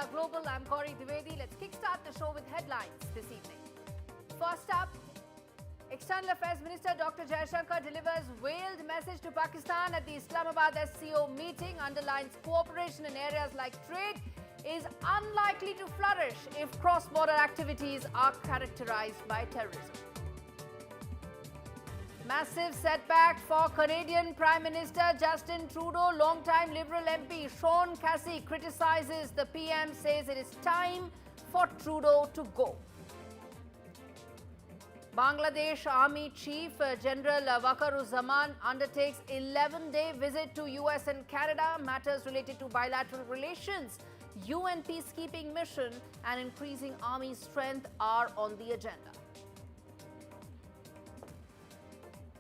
India Global. I'm Gaurie Dwivedi. Let's kickstart the show with headlines this evening. First up, External Affairs Minister Dr. Jaishankar delivers veiled message to Pakistan at the Islamabad SCO meeting, underlines cooperation in areas like trade is unlikely to flourish if cross-border activities are characterized by terrorism. Massive setback for Canadian Prime Minister Justin Trudeau. Long-time Liberal MP Sean Casey criticizes the PM, says it is time for Trudeau to go. Bangladesh Army Chief General Waqaruzzaman undertakes 11-day visit to US and Canada. Matters related to bilateral relations, UN peacekeeping mission and increasing army strength are on the agenda.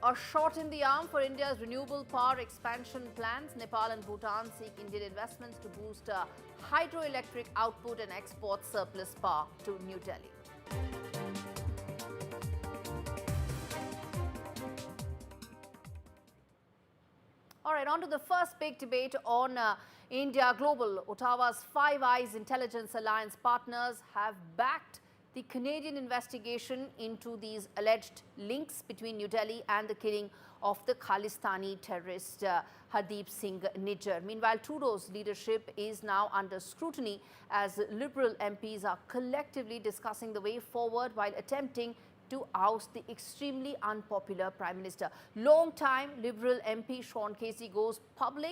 A shot in the arm for India's renewable power expansion plans. Nepal and Bhutan seek Indian investments to boost hydroelectric output and export surplus power to New Delhi. All right, on to the first big debate on India Global. Ottawa's Five Eyes Intelligence Alliance partners have backed the Canadian investigation into these alleged links between New Delhi and the killing of the Khalistani terrorist Hardeep Singh Nijjar. Meanwhile, Trudeau's leadership is now under scrutiny as Liberal MPs are collectively discussing the way forward while attempting to oust the extremely unpopular Prime Minister. Long-time Liberal MP Sean Casey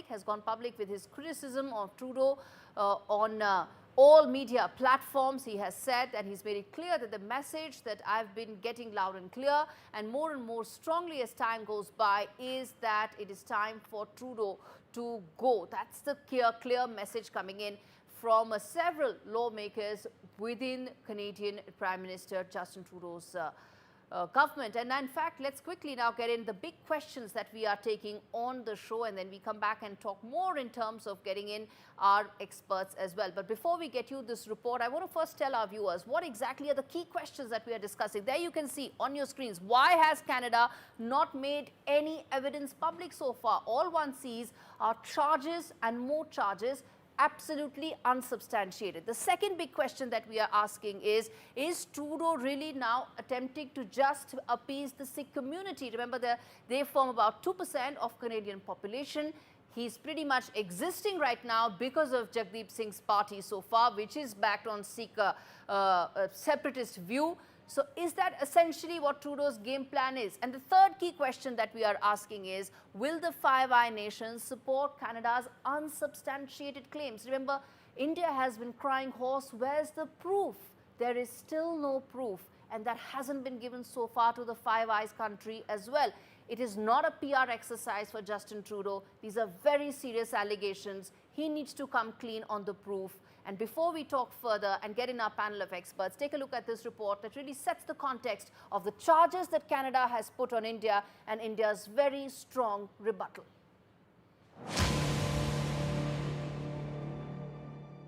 has gone public with his criticism of Trudeau on all media platforms. He has said that he's made it clear that the message that I've been getting loud and clear and more strongly as time goes by is that it is time for Trudeau to go. That's the clear message coming in from several lawmakers within Canadian Prime Minister Justin Trudeau's government. And in fact, let's quickly now get in the big questions that we are taking on the show, and then we come back and talk more in terms of getting in our experts as well. But before we get you this report, I want to first tell our viewers what exactly are the key questions that we are discussing. There you can see on your screens, why has Canada not made any evidence public so far? All one sees are charges and more charges, absolutely unsubstantiated. The second big question that we are asking is Trudeau really now attempting to just appease the Sikh community? Remember, they form about 2% of Canadian population. He's pretty much existing right now because of Jagdeep Singh's party so far, which is backed on Sikh separatist view. So is that essentially what Trudeau's game plan is? And the third key question that we are asking is, will the Five Eyes nations support Canada's unsubstantiated claims? Remember, India has been crying hoarse. Where's the proof? There is still no proof, and that hasn't been given so far to the Five Eyes country as well. It is not a PR exercise for Justin Trudeau. These are very serious allegations. He needs to come clean on the proof. And before we talk further and get in our panel of experts, take a look at this report that really sets the context of the charges that Canada has put on India and India's very strong rebuttal.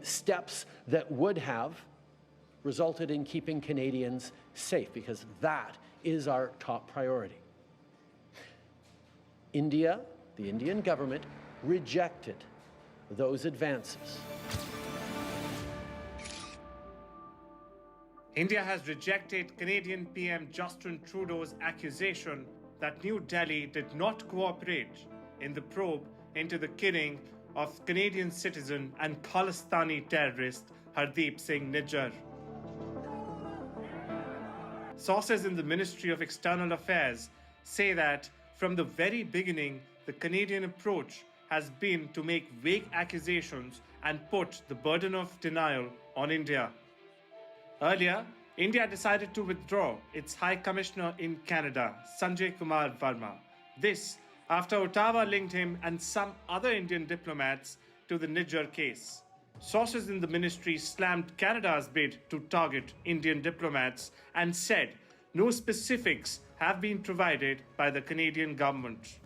Steps that would have resulted in keeping Canadians safe, because that is our top priority. India, the Indian government, rejected those advances. India has rejected Canadian PM Justin Trudeau's accusation that New Delhi did not cooperate in the probe into the killing of Canadian citizen and Khalistani terrorist Hardeep Singh Nijjar. Sources in the Ministry of External Affairs say that from the very beginning, the Canadian approach has been to make vague accusations and put the burden of denial on India. Earlier, India decided to withdraw its High Commissioner in Canada, Sanjay Kumar Verma. This after Ottawa linked him and some other Indian diplomats to the Nijjar case. Sources in the ministry slammed Canada's bid to target Indian diplomats and said no specifics have been provided by the Canadian government.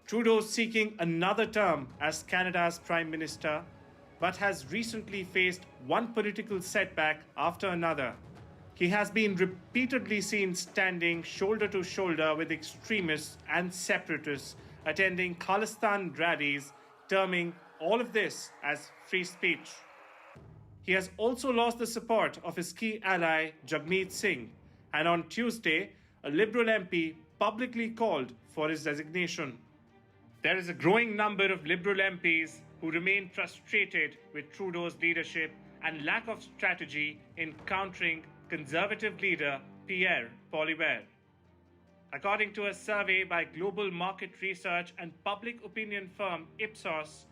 Trudeau seeking another term as Canada's Prime Minister, but has recently faced one political setback after another. He has been repeatedly seen standing shoulder to shoulder with extremists and separatists, attending Khalistan rallies, terming all of this as free speech. he has also lost the support of his key ally, Jagmeet Singh. And on Tuesday, a Liberal MP publicly called for his resignation. There is a growing number of Liberal MPs who remain frustrated with Trudeau's leadership and lack of strategy in countering Conservative leader Pierre Poilievre. According to a survey by global market research and public opinion firm Ipsos,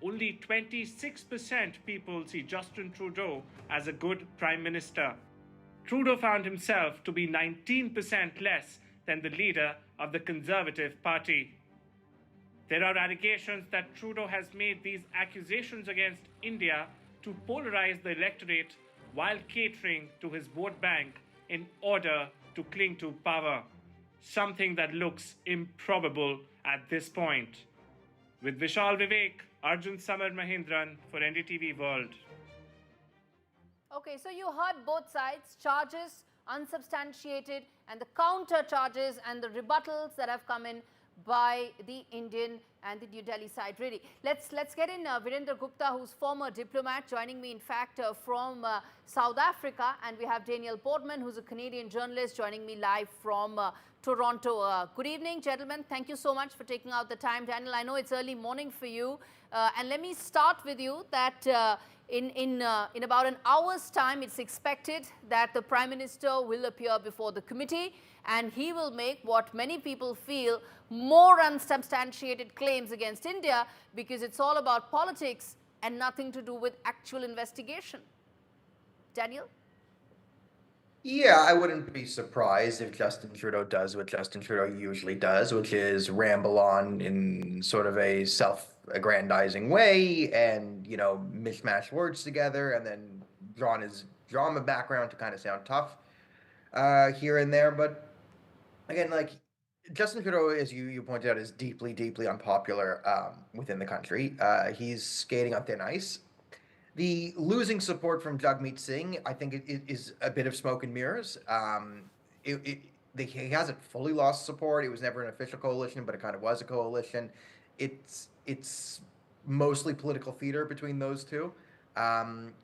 only 26% people see Justin Trudeau as a good Prime Minister. Trudeau found himself to be 19% less than the leader of the Conservative Party. There are allegations that Trudeau has made these accusations against India to polarize the electorate while catering to his vote bank in order to cling to power, something that looks improbable at this point. With Vishal Vivek, Arjun Samar Mahindran for NDTV World. Okay, so you heard both sides, charges, unsubstantiated, and the counter charges and the rebuttals that have come in by the Indian and the New Delhi side. Really, let's get in Virendra Gupta, who's former diplomat, joining me in fact from South Africa, and we have Daniel Portman, who's a Canadian journalist, joining me live from Toronto. Good evening, gentlemen. Thank you so much for taking out the time. Daniel, I know it's early morning for you, and let me start with you that in about an hour's time, it's expected that the Prime Minister will appear before the committee, and he will make what many people feel more unsubstantiated claims against India, because it's all about politics and nothing to do with actual investigation. Daniel? Yeah, I wouldn't be surprised if Justin Trudeau does what Justin Trudeau usually does, which is ramble on in sort of a self-aggrandizing way and, you know, mishmash words together and then draw on his drama background to kind of sound tough here and there. But again, like, Justin Trudeau, as you pointed out, is deeply, deeply unpopular within the country. He's skating on thin ice. The losing support from Jagmeet Singh, I think it is a bit of smoke and mirrors. He hasn't fully lost support. It was never an official coalition, but it kind of was a coalition. It's mostly political theater between those two.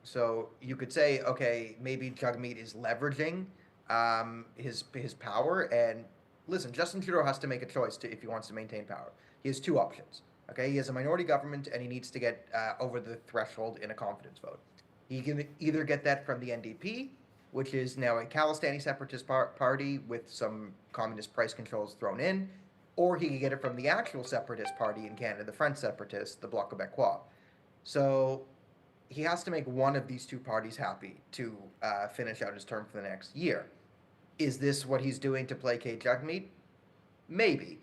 So you could say, okay, maybe Jagmeet is leveraging his power. And listen, Justin Trudeau has to make a choice if he wants to maintain power. He has two options. Okay, he has a minority government, and he needs to get over the threshold in a confidence vote. He can either get that from the NDP, which is now a Khalistani separatist party with some communist price controls thrown in, or he can get it from the actual separatist party in Canada, the French separatists, the Bloc Québécois. So he has to make one of these two parties happy to finish out his term for the next year. Is this what he's doing to placate Jagmeet? Maybe.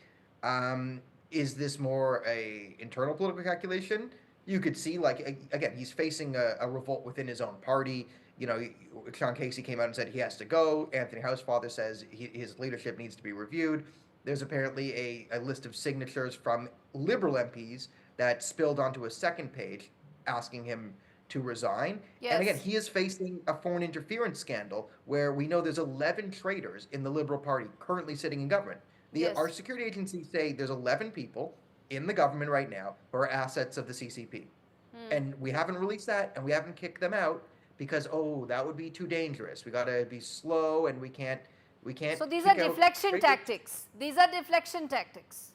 Is this more a internal political calculation? You could see, like, again, he's facing a revolt within his own party. You know, Sean Casey came out and said he has to go. Anthony Housefather says his leadership needs to be reviewed. There's apparently a list of signatures from Liberal MPs that spilled onto a second page asking him to resign. Yes. And again, he is facing a foreign interference scandal where we know there's 11 traitors in the Liberal Party currently sitting in government. Our security agencies say there's 11 people in the government right now who are assets of the CCP. And we haven't released that, and we haven't kicked them out because, that would be too dangerous. We got to be slow, and we can't. So these are deflection tactics. These are deflection tactics.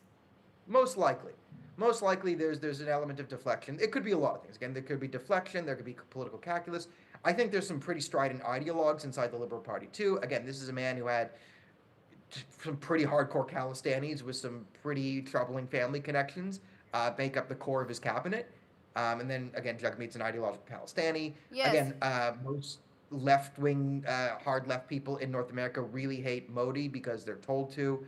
Most likely. Most likely there's an element of deflection. It could be a lot of things. Again, there could be deflection, there could be political calculus. I think there's some pretty strident ideologues inside the Liberal Party, too. Again, this is a man who had some pretty hardcore Khalistanis with some pretty troubling family connections make up the core of his cabinet. And then, again, Jagmeet's an ideological Khalistani. Yes. Again, most left-wing, hard-left people in North America really hate Modi because they're told to.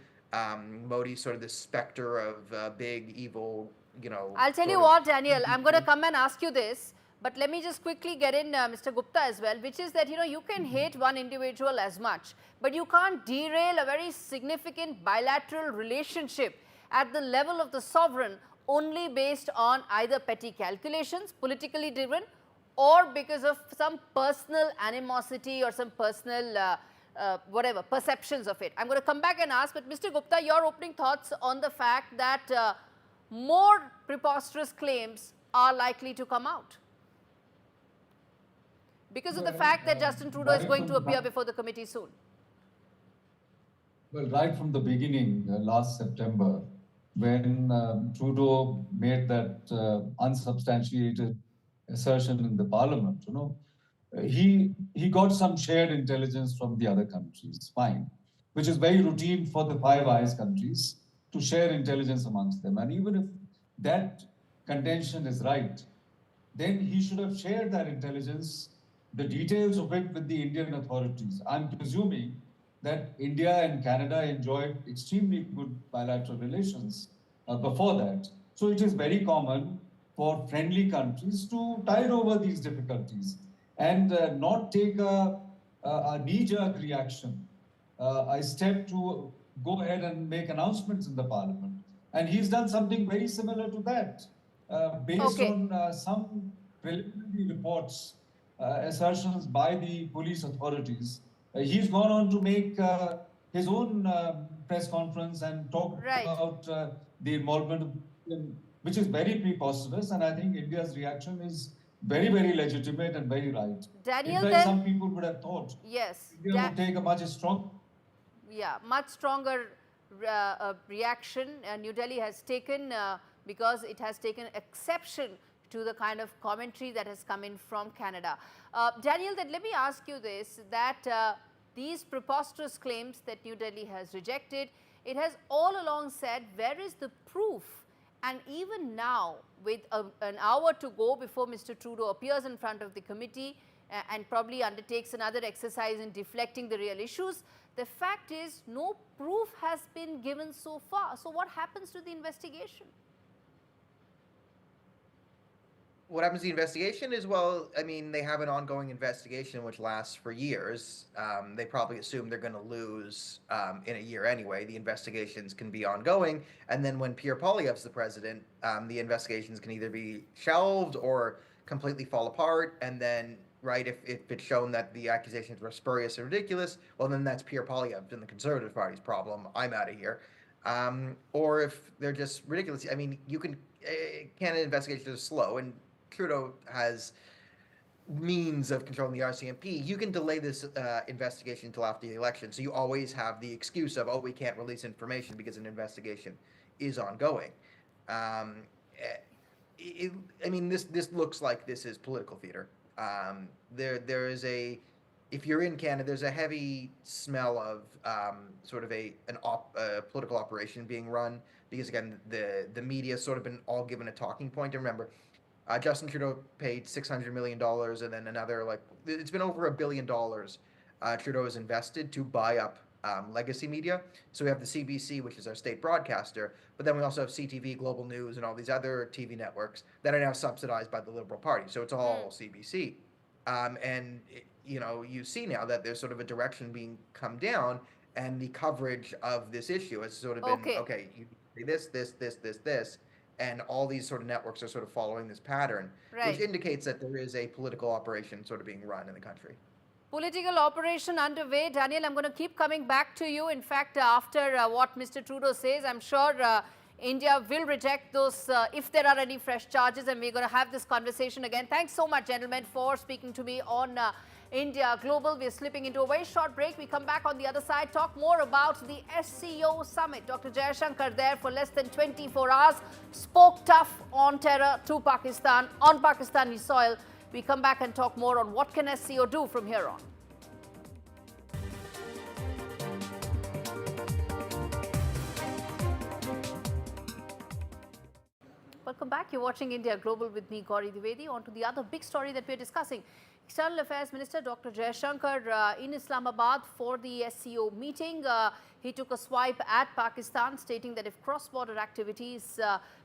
Modi's sort of the specter of big, evil, you know... I'll tell you what, Daniel, I'm going to come and ask you this. But let me just quickly get in Mr. Gupta as well, which is that, you know, you can hate one individual as much, but you can't derail a very significant bilateral relationship at the level of the sovereign only based on either petty calculations, politically driven, or because of some personal animosity or some personal, whatever, perceptions of it. I'm going to come back and ask, but Mr. Gupta, your opening thoughts on the fact that more preposterous claims are likely to come out. because of the fact that Justin Trudeau is going to appear before the committee soon? Well, right from the beginning, last September, when Trudeau made that unsubstantiated assertion in the parliament, he got some shared intelligence from the other countries, fine, which is very routine for the Five Eyes countries to share intelligence amongst them. And even if that contention is right, then he should have shared that intelligence, the details of it, with the Indian authorities. I'm presuming that India and Canada enjoyed extremely good bilateral relations before that. So it is very common for friendly countries to tide over these difficulties and not take a knee-jerk reaction, a step to go ahead and make announcements in the parliament. And he's done something very similar to that, based on some preliminary reports, assertions by the police authorities. He's gone on to make his own press conference and talk about the involvement of, which is very preposterous, and I think India's reaction is very, very legitimate and very right. Daniel, in fact, some people would have thought India would take a much stronger reaction New Delhi has taken because it has taken exception to the kind of commentary that has come in from Canada. Daniel, then let me ask you this, that these preposterous claims that New Delhi has rejected, it has all along said, where is the proof? And even now, with an hour to go before Mr. Trudeau appears in front of the committee and probably undertakes another exercise in deflecting the real issues, the fact is no proof has been given so far. So what happens to the investigation? What happens to the investigation is, well, I mean, they have an ongoing investigation which lasts for years. They probably assume they're going to lose in a year anyway. The investigations can be ongoing. And then when Pierre Poilievre's the president, the investigations can either be shelved or completely fall apart. And then, right, if it's shown that the accusations were spurious and ridiculous, well, then that's Pierre Poilievre and the Conservative Party's problem. I'm out of here. Or if they're just ridiculous. I mean, Canada investigations are slow, and Trudeau has means of controlling the RCMP. You can delay this investigation until after the election. So you always have the excuse of, oh, we can't release information because an investigation is ongoing. I mean, this looks like this is political theater. There is if you're in Canada, there's a heavy smell of sort of a political operation being run, because again, the media has sort of been all given a talking point. And remember, Justin Trudeau paid $600 million, and then another, it's been over $1 billion Trudeau has invested to buy up legacy media. So we have the CBC, which is our state broadcaster, but then we also have CTV, Global News, and all these other TV networks that are now subsidized by the Liberal Party. So it's all CBC. And, you see now that there's sort of a direction being come down, and the coverage of this issue has sort of been, okay, you say this, and all these sort of networks are sort of following this pattern, which indicates that there is a political operation sort of being run in the country. Political operation underway. Daniel, I'm going to keep coming back to you. In fact, after what Mr. Trudeau says, I'm sure India will reject those if there are any fresh charges, and we're going to have this conversation again. Thanks so much, gentlemen, for speaking to me on India Global. We're slipping into a very short break. We come back on the other side, talk more about the SCO summit. Dr. Jaishankar there for less than 24 hours, spoke tough on terror to Pakistan, on Pakistani soil. We come back and talk more on what can SCO do from here on. Welcome back. You're watching India Global with me, Gaurie Dwivedi. On to the other big story that we're discussing. External Affairs Minister Dr. Jaishankar in Islamabad for the SCO meeting. He took a swipe at Pakistan, stating that if cross-border activities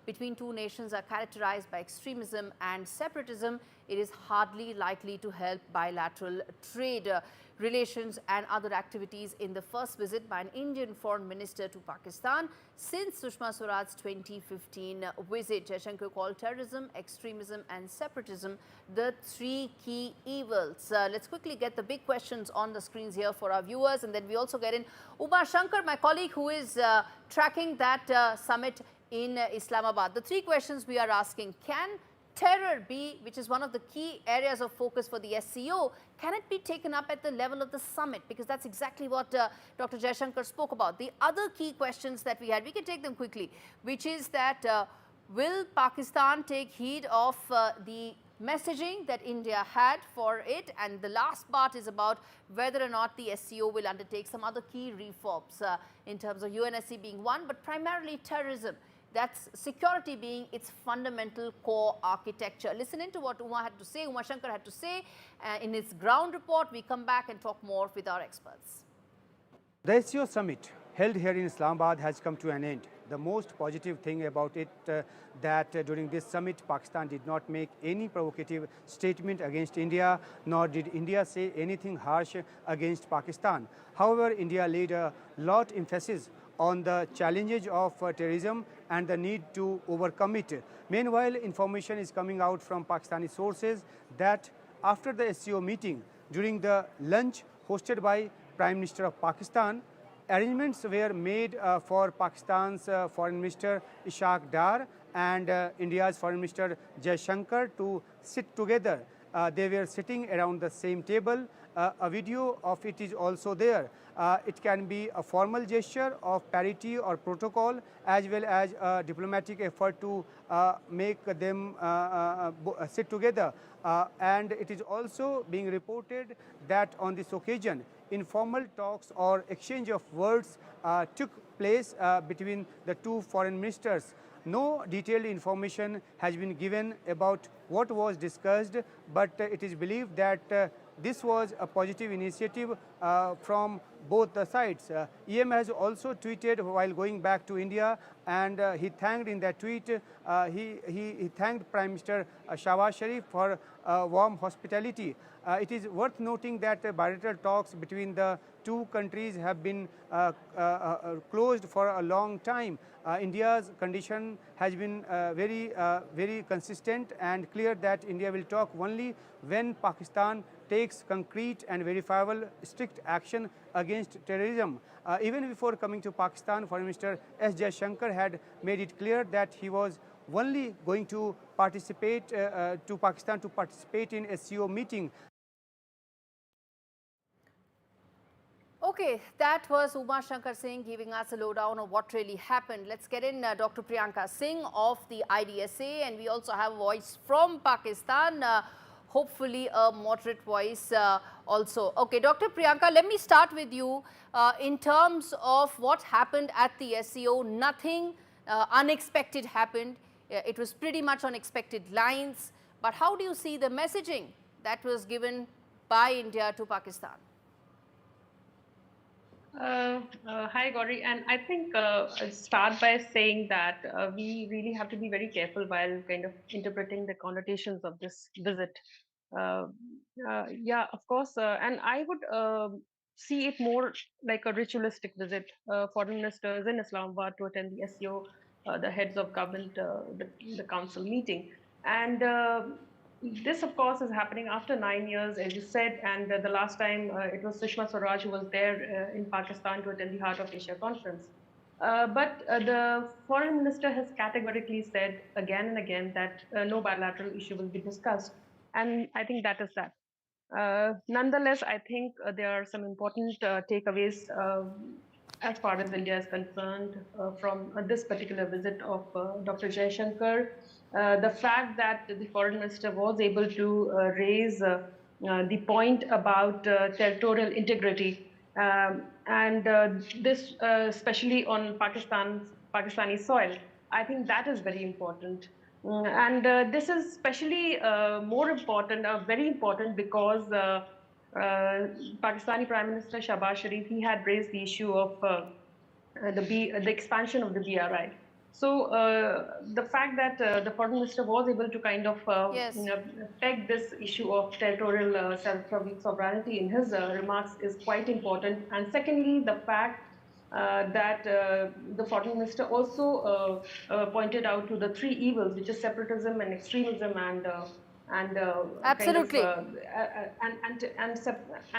between two nations are characterized by extremism and separatism, it is hardly likely to help bilateral trade relations and other activities in the first visit by an Indian foreign minister to Pakistan since Sushma Swaraj's 2015 visit. Jaishankar called terrorism, extremism and separatism the three key evils. Let's quickly get the big questions on the screens here for our viewers, and then we also get in Umar Shankar, my colleague who is tracking that summit in Islamabad. The three questions we are asking: can terror be, which is one of the key areas of focus for the SCO, can it be taken up at the level of the summit? Because that's exactly what Dr. Jaishankar spoke about. The other key questions that we had, we can take them quickly, which is that will Pakistan take heed of the messaging that India had for it? And the last part is about whether or not the SCO will undertake some other key reforms in terms of UNSC being one, but primarily terrorism. That's security being its fundamental core architecture. Listen in to what Uma Shankar had to say in his ground report. We come back and talk more with our experts. The SCO summit held here in Islamabad has come to an end. The most positive thing about it that during this summit, Pakistan did not make any provocative statement against India, nor did India say anything harsh against Pakistan. However, India laid a lot emphasis on the challenges of terrorism and the need to overcome it. Meanwhile, information is coming out from Pakistani sources that after the SCO meeting, during the lunch hosted by Prime Minister of Pakistan, arrangements were made for Pakistan's Foreign Minister Ishaq Dar and India's Foreign Minister Jaishankar to sit together. They were sitting around the same table. A video of it is also there. It can be a formal gesture of parity or protocol, as well as a diplomatic effort to make them sit together. And it is also being reported that on this occasion, informal talks or exchange of words took place between the two foreign ministers. No detailed information has been given about what was discussed, but it is believed that this was a positive initiative from both the sides. EM has also tweeted while going back to India, and he thanked in that tweet, he thanked Prime Minister Shahbaz Sharif for warm hospitality. It is worth noting that bilateral talks between the two countries have been closed for a long time. India's condition has been very consistent and clear that India will talk only when Pakistan takes concrete and verifiable strict action against terrorism. Even before coming to Pakistan, Foreign Minister S Jaishankar had made it clear that he was only going to participate to Pakistan to participate in SCO meeting. Okay, that was Uma Shankar Singh giving us a lowdown of what really happened. Let's get in Dr. Priyanka Singh of the IDSA, and we also have a voice from Pakistan, hopefully a moderate voice also. Okay, Dr. Priyanka, let me start with you. In terms of what happened at the SCO, nothing unexpected happened. It was pretty much on expected lines. But how do you see the messaging that was given by India to Pakistan? Hi, Gaurie. And I think I'll start by saying that we really have to be very careful while kind of interpreting the connotations of this visit. Yeah, of course. And I would see it more like a ritualistic visit. Foreign ministers in Islamabad to attend the SCO, the heads of government, the council meeting. And this, of course, is happening after 9 years, as you said, and the last time it was Sushma Swaraj who was there in Pakistan to attend the Heart of Asia conference. But the foreign minister has categorically said again and again that no bilateral issue will be discussed. And I think that is that. Nonetheless, I think there are some important takeaways as far as India is concerned from this particular visit of Dr. Jaishankar. The fact that the foreign minister was able to raise the point about territorial integrity and this especially on Pakistani soil, I think that is very important. And this is especially more important, very important, because Pakistani Prime Minister Shahbaz Sharif, he had raised the issue of the expansion of the BRI. So the fact that the foreign minister was able to kind of peg this issue of territorial self-sovereignty in his remarks is quite important. And secondly, the fact that the foreign minister also pointed out to the three evils, which is separatism and extremism and and Absolutely. and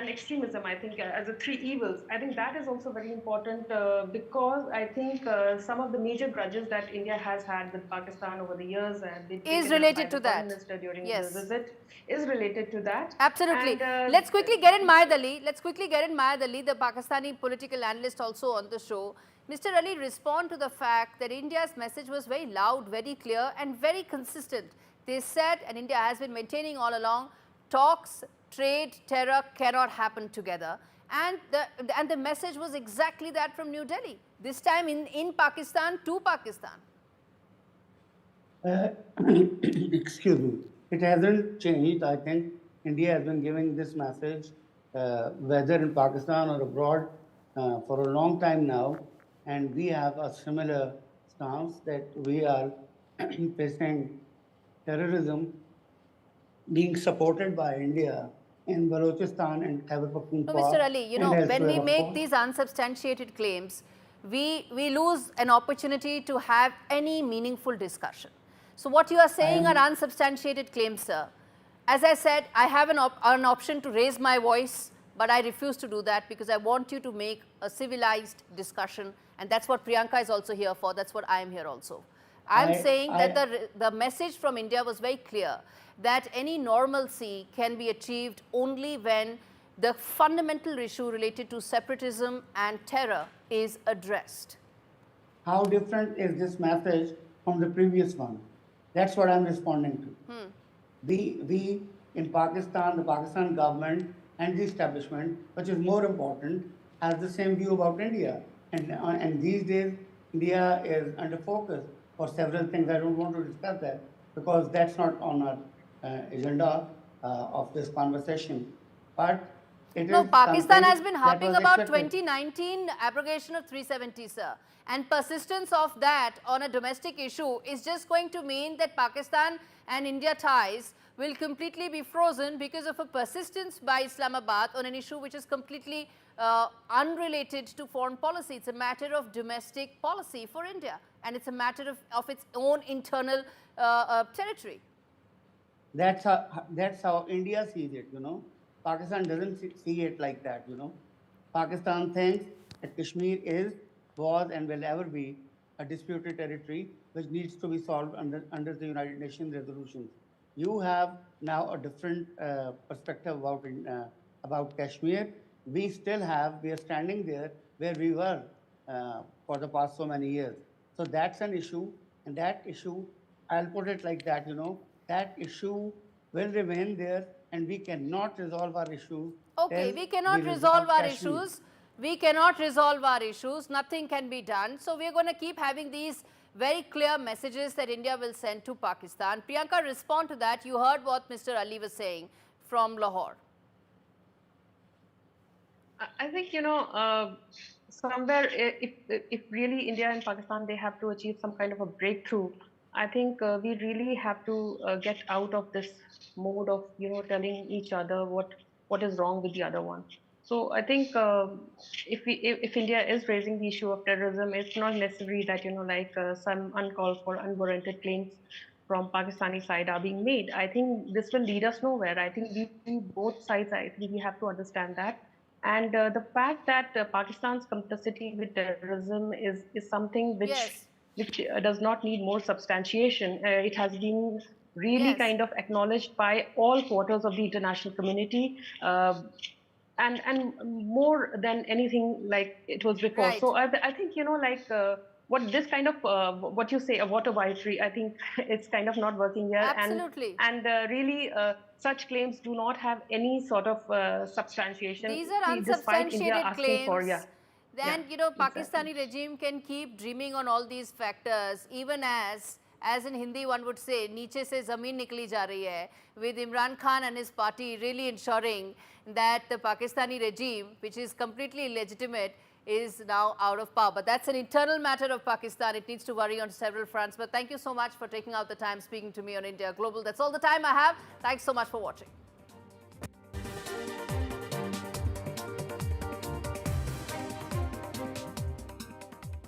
extremism. I think as the three evils. I think that is also very important because I think some of the major grudges that India has had with Pakistan over the years Is related to the Prime that. Minister during Yes. the visit is related to that. Absolutely. And, Let's quickly get in Mayad Ali. Let's quickly get in Mayad Ali, the Pakistani political analyst, also on the show. Mr. Ali, respond to the fact that India's message was very loud, very clear, and very consistent. They said, and India has been maintaining all along, talks, trade, terror cannot happen together. And the message was exactly that from New Delhi. This time in Pakistan, to Pakistan. Excuse me. It hasn't changed. I think India has been giving this message, whether in Pakistan or abroad, for a long time now. And we have a similar stance that we are facing terrorism being supported by India in Balochistan and Khyber Pakhtunkhwa. No, Mr. Ali, you know, when we elsewhere, make these unsubstantiated claims, we lose an opportunity to have any meaningful discussion. So what you are saying are unsubstantiated claims, sir. As I said, I have an option to raise my voice, but I refuse to do that because I want you to make a civilized discussion, and that's what Priyanka is also here for. That's what I am here also. I'm saying that the message from India was very clear that any normalcy can be achieved only when the fundamental issue related to separatism and terror is addressed. How different is this message from the previous one? That's what I'm responding to. We in Pakistan, the Pakistan government and the establishment, which is more important, has the same view about India. And these days, India is under focus for several things. I don't want to discuss that because that's not on our agenda of this conversation. But no, Pakistan has been harping about 2019 abrogation of 370, sir. And persistence of that on a domestic issue is just going to mean that Pakistan and India ties will completely be frozen because of a persistence by Islamabad on an issue which is completely unrelated to foreign policy. It's a matter of domestic policy for India, and it's a matter of its own internal territory. That's how India sees it, you know. Pakistan doesn't see it like that, you know. Pakistan thinks that Kashmir was and will ever be a disputed territory which needs to be solved under the United Nations resolutions. You have now a different perspective about Kashmir. We are standing there where we were for the past so many years. So that's an issue, and that issue, I'll put it like that, you know, that issue will remain there, and we cannot resolve our issues. Okay, we cannot resolve our issues. We cannot resolve our issues. Nothing can be done. So we're going to keep having these very clear messages that India will send to Pakistan. Priyanka, respond to that. You heard what Mr. Ali was saying from Lahore. I think, you know, somewhere if really India and Pakistan, they have to achieve some kind of a breakthrough, I think we really have to get out of this mode of, you know, telling each other what is wrong with the other one. So I think if India is raising the issue of terrorism, it's not necessary that, you know, like some uncalled for, unwarranted claims from Pakistani side are being made. I think this will lead us nowhere. I think we both sides, I think we have to understand that. And the fact that Pakistan's complicity with terrorism is something which does not need more substantiation. It has been really kind of acknowledged by all quarters of the international community, and more than anything like it was before. Right. So I think, you know, like what this kind of what you say, a water victory, I think it's kind of not working here. Absolutely. And really such claims do not have any sort of substantiation. These are unsubstantiated claims. Then, you know, Pakistani regime can keep dreaming on all these factors, even as in Hindi one would say, niche se zameen nikli ja rahi hai, with Imran Khan and his party really ensuring that the Pakistani regime, which is completely illegitimate, is now out of power. But that's an internal matter of Pakistan. It needs to worry on several fronts. But thank you so much for taking out the time speaking to me on India Global. That's all the time I have. Thanks so much for watching.